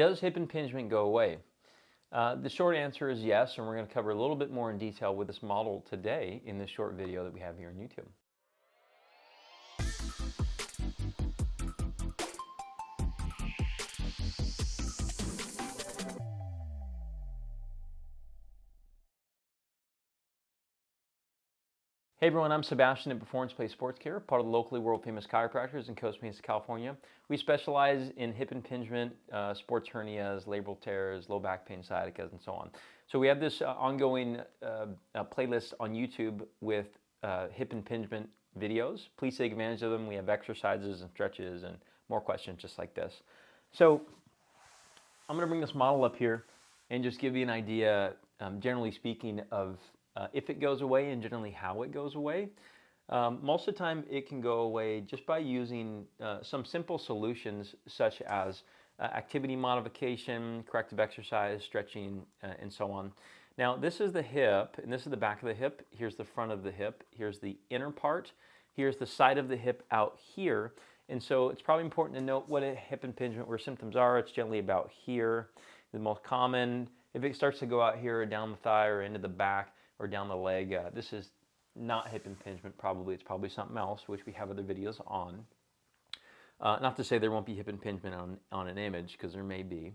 Does hip impingement go away? The short answer is yes, and we're going to cover a little bit more in detail with this model today in this short video that we have here on YouTube. Hey everyone, I'm Sebastian at Performance Place Sports Care, part of the locally world famous chiropractors in Costa Mesa, California. We specialize in hip impingement, sports hernias, labral tears, low back pain, sciaticas, and so on. So we have this ongoing playlist on YouTube with hip impingement videos. Please take advantage of them. We have exercises and stretches and more questions just like this. So I'm going to bring this model up here and just give you an idea, generally speaking, of if it goes away and generally how it goes away. Most of the time it can go away just by using some simple solutions such as activity modification, corrective exercise, stretching, and so on. Now this is the hip and this is the back of the hip. Here's the front of the hip. Here's the inner part. Here's the side of the hip out here. And so it's probably important to note what a hip impingement, where symptoms are. It's generally about here. The most common, if it starts to go out here or down the thigh or into the back, or down the leg. This is not hip impingement probably. It's probably something else, which we have other videos on. Not to say there won't be hip impingement on an image, because there may be.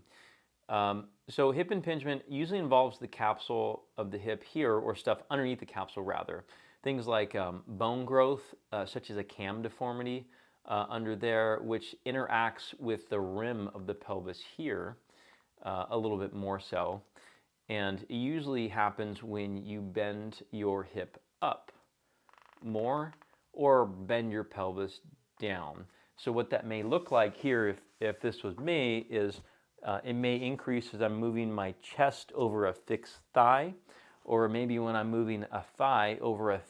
So hip impingement usually involves the capsule of the hip here, or stuff underneath the capsule rather. Things like bone growth, such as a cam deformity under there, which interacts with the rim of the pelvis here a little bit more so. And it usually happens when you bend your hip up more or bend your pelvis down. So what that may look like here, if this was me, is it may increase as I'm moving my chest over a fixed thigh, or maybe when I'm moving a thigh over a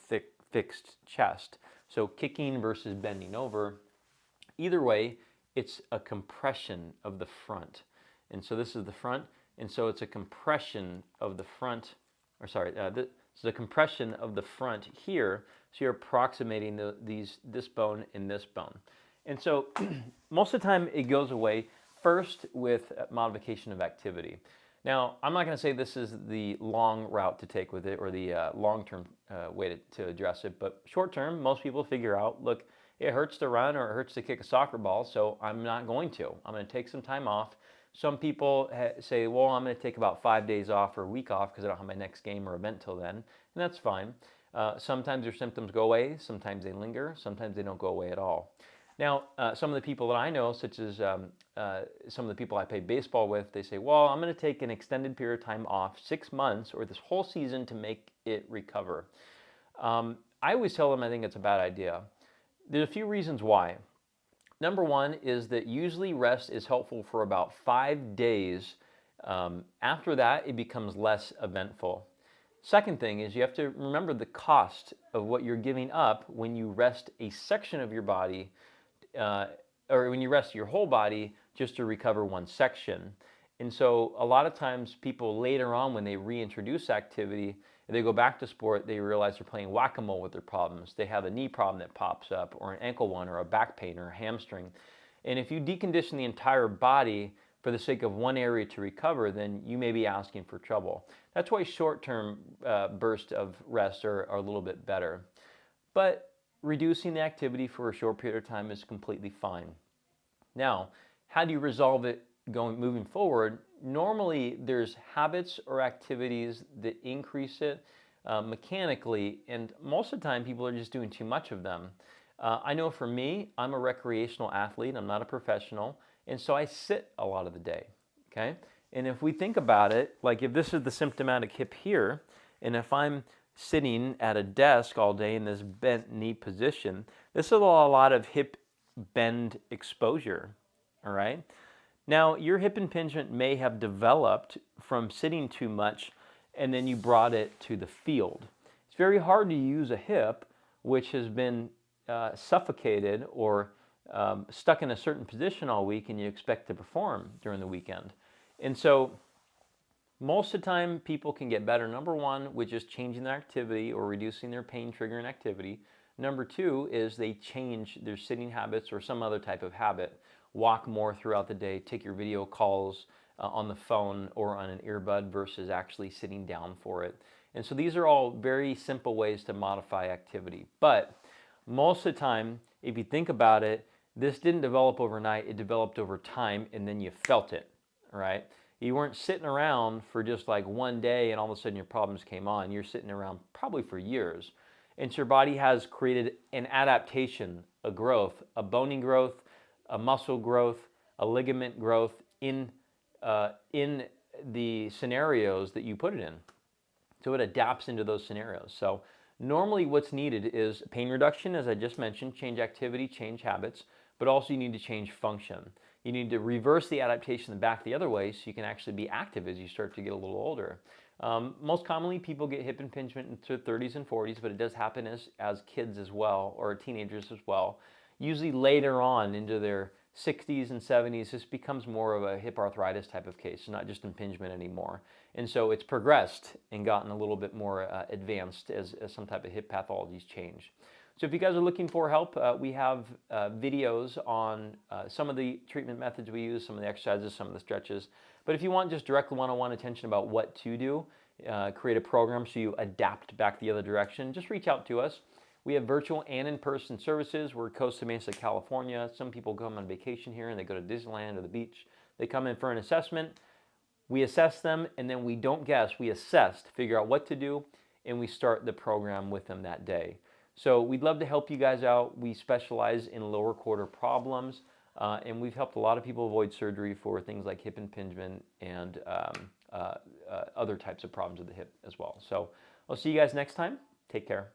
fixed chest. So kicking versus bending over. Either way, it's a compression of the front. And so this is the front. And so it's a compression of the front, or sorry, this is a compression of the front here. So you're approximating this bone and this bone. And so most of the time it goes away first with modification of activity. Now, I'm not going to say this is the long route to take with it, or the long-term way to address it, but short-term, most people figure out, look, it hurts to run or it hurts to kick a soccer ball, so I'm not going to. I'm going to take some time off. Some people say, well, I'm going to take about 5 days off or a week off because I don't have my next game or event till then, and that's fine. Sometimes your symptoms go away, sometimes they linger, sometimes they don't go away at all. Now, some of the people that I know, such as some of the people I play baseball with, they say, well, I'm going to take an extended period of time off, 6 months or this whole season, to make it recover. I always tell them I think it's a bad idea. There's a few reasons why. Number one is that usually rest is helpful for about 5 days. After that, it becomes less eventful. Second thing is you have to remember the cost of what you're giving up when you rest a section of your body, or when you rest your whole body just to recover one section. And so a lot of times people later on, when they reintroduce activity, if they go back to sport, they realize they're playing whack-a-mole with their problems. They have a knee problem that pops up, or an ankle one, or a back pain, or a hamstring. And if you decondition the entire body for the sake of one area to recover, then you may be asking for trouble. That's why short-term bursts of rest are a little bit better. But reducing the activity for a short period of time is completely fine. Now, how do you resolve it moving forward? Normally there's habits or activities that increase it mechanically, and most of the time people are just doing too much of them. I know for me, I'm a recreational athlete, I'm not a professional, and so I sit a lot of the day, okay? And if we think about it, like if this is the symptomatic hip here, and if I'm sitting at a desk all day in this bent knee position, this is a lot of hip bend exposure, all right? Now, your hip impingement may have developed from sitting too much, and then you brought it to the field. It's very hard to use a hip which has been suffocated or stuck in a certain position all week, and you expect to perform during the weekend. And so most of the time people can get better, number one, with just changing their activity or reducing their pain triggering activity. Number two is they change their sitting habits or some other type of habit. Walk more throughout the day, take your video calls, on the phone or on an earbud versus actually sitting down for it. And so these are all very simple ways to modify activity. But most of the time, if you think about it, this didn't develop overnight, it developed over time, and then you felt it, right? You weren't sitting around for just like one day and all of a sudden your problems came on. You're sitting around probably for years. And so your body has created an adaptation, a growth, a bony growth, a muscle growth, a ligament growth in the scenarios that you put it in. So it adapts into those scenarios. So normally what's needed is pain reduction, as I just mentioned, change activity, change habits, but also you need to change function. You need to reverse the adaptation back the other way so you can actually be active as you start to get a little older. Most commonly, people get hip impingement into their 30s and 40s, but it does happen as kids as well, or teenagers as well. Usually later on into their 60s and 70s, this becomes more of a hip arthritis type of case, not just impingement anymore. And so it's progressed and gotten a little bit more advanced as some type of hip pathologies change. So if you guys are looking for help, we have videos on some of the treatment methods we use, some of the exercises, some of the stretches. But if you want just direct one-on-one attention about what to do, create a program so you adapt back the other direction, just reach out to us. We have virtual and in-person services. We're Costa Mesa, California. Some people come on vacation here and they go to Disneyland or the beach. They come in for an assessment. We assess them, and then we don't guess. We assess to figure out what to do, and we start the program with them that day. So we'd love to help you guys out. We specialize in lower quarter problems, and we've helped a lot of people avoid surgery for things like hip impingement and other types of problems of the hip as well. So I'll see you guys next time. Take care.